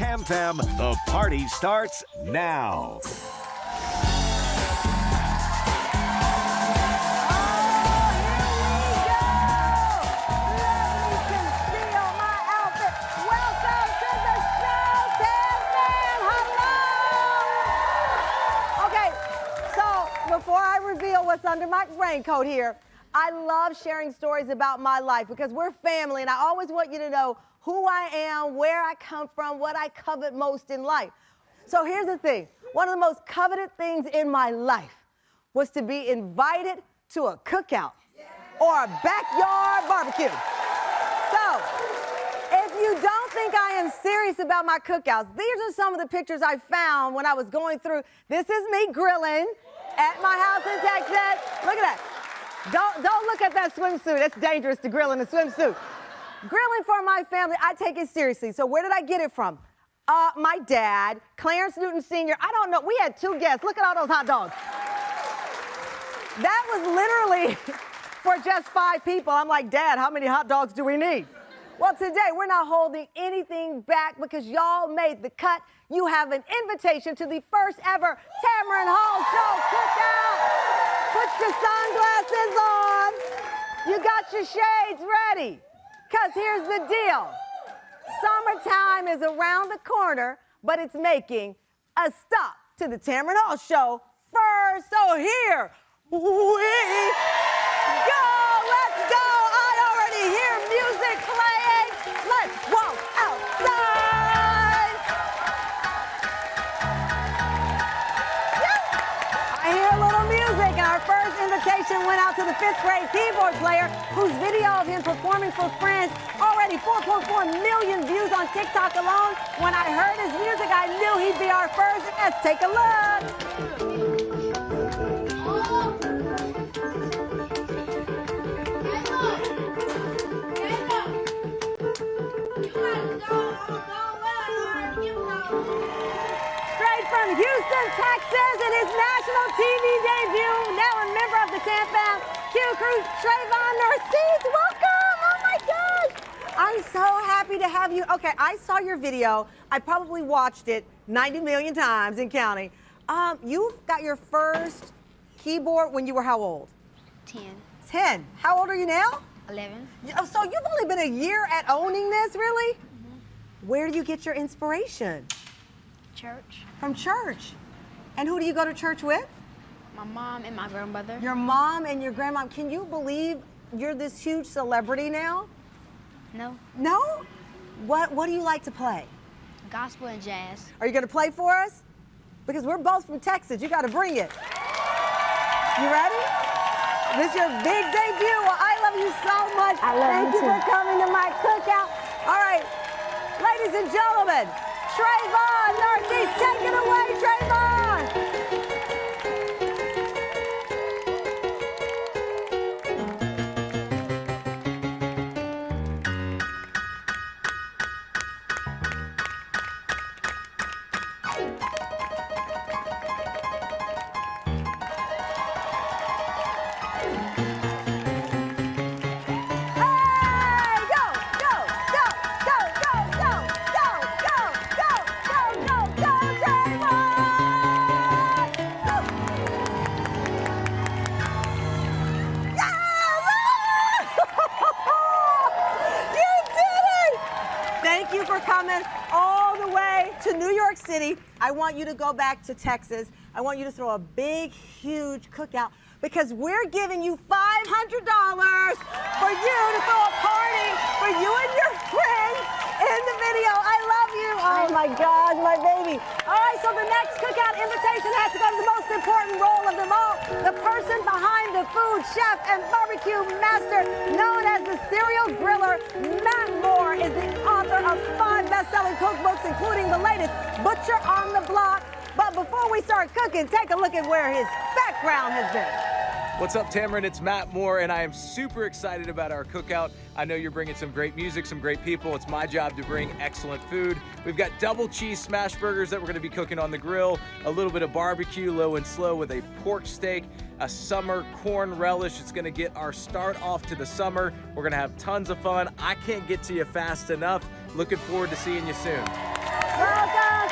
Tam Fam, the party starts now. Before I reveal what's under my raincoat here, I love sharing stories about my life because we're family and I always want you to know who I am, where I come from, what I covet most in life. So here's the thing. One of the most coveted things in my life was to be invited to a cookout or a backyard barbecue. So if you don't think I am serious about my cookouts, these are some of the pictures I found when I was going through. This is me grilling at my house in Texas. Look at that. Don't look at that swimsuit. That's dangerous to grill in a swimsuit. Grilling for my family, I take it seriously. So where did I get it from? My dad, Clarence Newton Sr. I don't know. We had 2 guests. Look at all those hot dogs. That was literally for just 5 people. I'm like, Dad, how many hot dogs do we need? Well, today we're not holding anything back because y'all made the cut. You have an invitation to the first ever Tamron Hall show cookout. Put your sunglasses on. You got your shades ready. Because here's the deal. Summertime is around the corner, but it's making a stop to the Tamron Hall show first. So here we go. Let's go. I already hear music playing. Let's walk outside. I hear a little music, and our first invitation went out to the 5th grade keyboard player whose video of him performing for friends already 4.4 million views on TikTok alone. When I heard his music, I knew he'd be our first. Let's take a look. Straight from Houston, Texas, in his national TV debut, now a member of the Tam Fam Q crew, Traevon Narcisse. Welcome! Oh my gosh! I'm so happy to have you. Okay, I saw your video. I probably watched it 90 million times and counting. You got your first keyboard when you were how old? 10. 10. How old are you now? 11. So you've only been a year at owning this, really? Where do you get your inspiration? Church. From church. And who do you go to church with? My mom and my grandmother. Your mom and your grandma. Can you believe you're this huge celebrity now? No. No? What do you like to play? Gospel and jazz. Are you gonna play for us? Because we're both from Texas. You gotta bring it. You ready? This is your big debut. Well, I love you so much. I love Thank you you too. for coming to my cookout. All right, ladies and gentlemen, Traevon Narcisse, take it away, Traevon. Thank you for coming all the way to New York City. I want you to go back to Texas. I want you to throw a big, huge cookout because we're giving you $500 for you to throw a party for you and your friends in the video. I love you. Oh my gosh, my baby. All right, so the next cookout invitation has to go to the most important role of them all, the person behind the food, chef and barbecue master, known as the serial griller. Matt Moore is the author of 5 best-selling cookbooks, including the latest, Butcher on the Block. But before we start cooking, take a look at where his background has been. What's up, Tamron? It's Matt Moore, and I am super excited about our cookout. I know you're bringing some great music, some great people. It's my job to bring excellent food. We've got double cheese smash burgers that we're gonna be cooking on the grill, a little bit of barbecue, low and slow, with a pork steak, a summer corn relish. It's gonna get our start off to the summer. We're gonna have tons of fun. I can't get to you fast enough. Looking forward to seeing you soon.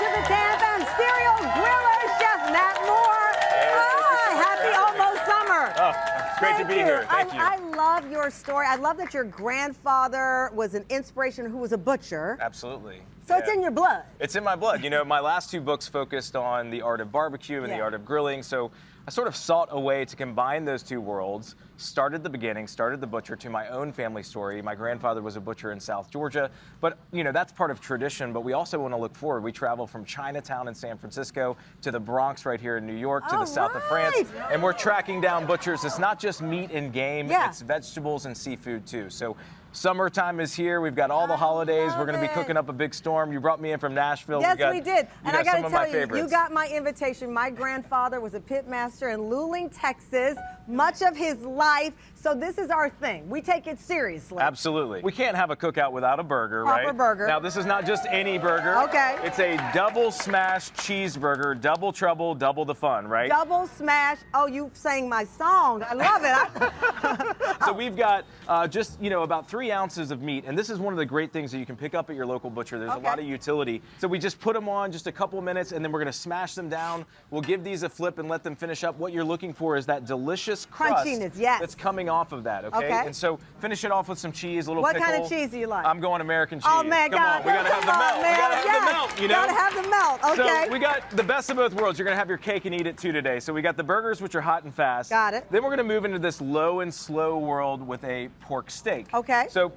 to the Tam Fam Cereal Griller, Chef Matt Moore. Hi, happy almost summer. Oh, it's great to be here. Thank you. I love your story. I love that your grandfather was an inspiration who was a butcher. Absolutely. So it's in your blood. It's in my blood. You know, my last two books focused on the art of barbecue and the art of grilling. So I sort of sought a way to combine those two worlds, started the beginning, started the butcher to my own family story. My grandfather was a butcher in South Georgia, but you know, that's part of tradition, but we also want to look forward. We travel from Chinatown in San Francisco to the Bronx right here in New York to the south of France, and we're tracking down butchers. It's not just meat and game, it's vegetables and seafood too. So summertime is here. We've got all the holidays. We're going to be cooking up a big storm. You brought me in from Nashville. Yes, we did. And I got to tell you, you favorites. got my invitation. My grandfather was a pit master in Luling, Texas, much of his life. So this is our thing. We take it seriously. Absolutely. We can't have a cookout without a burger, right? Proper burger. Now, this is not just any burger. Okay. It's a double smash cheeseburger, double trouble, double the fun, right? Double smash. Oh, you sang my song. I love it. So we've got just, you know, about 3 ounces of meat. And this is one of the great things that you can pick up at your local butcher. There's a lot of utility. So we just put them on just a couple minutes, and then we're going to smash them down. We'll give these a flip and let them finish up. What you're looking for is that delicious crust crunchiness, that's coming off of that, okay? And so finish it off with some cheese, a little pickle. What kind of cheese do you like? I'm going American cheese. Oh, man, Come on, we got to have the melt. We got to have the melt, you know? Got to have the melt, okay. So we got the best of both worlds. You're going to have your cake and eat it too today. So we got the burgers, which are hot and fast. Got it. Then we're going to move into this low and slow world with a pork steak. Okay. So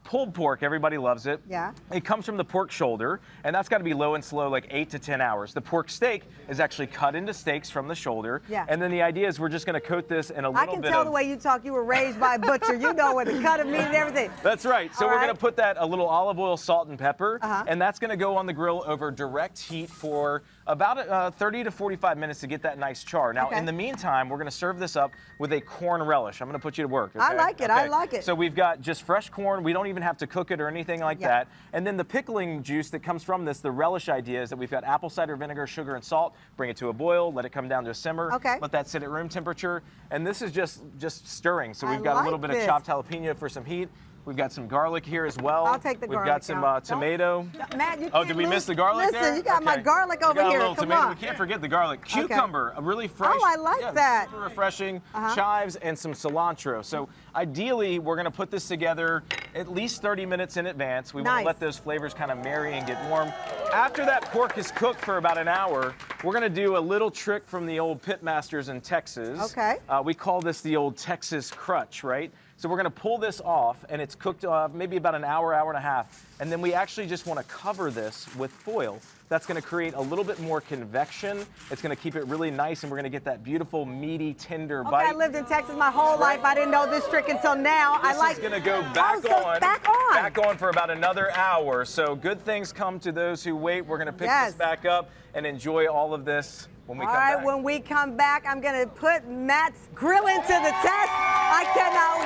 pulled pork, everybody loves it. Yeah. It comes from the pork shoulder, and that's got to be low and slow, like 8 to 10 hours. The pork steak is actually cut into steaks from the shoulder. Yeah. And then the idea is we're just going to coat this in a little bit of... I can tell the way you talk. You were raised by a butcher. You know with the cut of meat and everything. That's right. So we're going to put that a little olive oil, salt, and pepper, and that's going to go on the grill over direct heat for about 30 to 45 minutes to get that nice char. Now, in the meantime, we're going to serve this up with a corn relish. I'm going to put you to work. Okay? I like it. I like it. So we've got just fresh corn. We don't even have to cook it or anything like that. And then the pickling juice that comes from this, the relish idea is that we've got apple cider vinegar, sugar, and salt. Bring it to a boil. Let it come down to a simmer. Let that sit at room temperature. And this is just stirring. So we've got a little bit of chopped jalapeno for some heat. We've got some garlic here as well. I'll take the garlic. We've got some tomato. Matt, you oh, did we miss the garlic there? Listen, you got my garlic over here. Little Come tomato. on. We can't forget the garlic. Cucumber, a really fresh. Oh, I like that. Super refreshing. Chives and some cilantro. So ideally, we're going to put this together at least 30 minutes in advance. We want to let those flavors kind of marry and get warm. After that pork is cooked for about an hour, we're going to do a little trick from the old pit masters in Texas. We call this the old Texas crutch, right? So we're going to pull this off, and it's cooked maybe about an hour, hour and a half. And then we actually just want to cover this with foil. That's going to create a little bit more convection. It's going to keep it really nice, and we're going to get that beautiful, meaty, tender bite. I lived in Texas my whole life. I didn't know this trick until now. This is going to go back on for about another hour. So good things come to those who wait. We're going to pick this back up and enjoy all of this when we come back. When we come back, I'm going to put Matt's grilling to the test. I cannot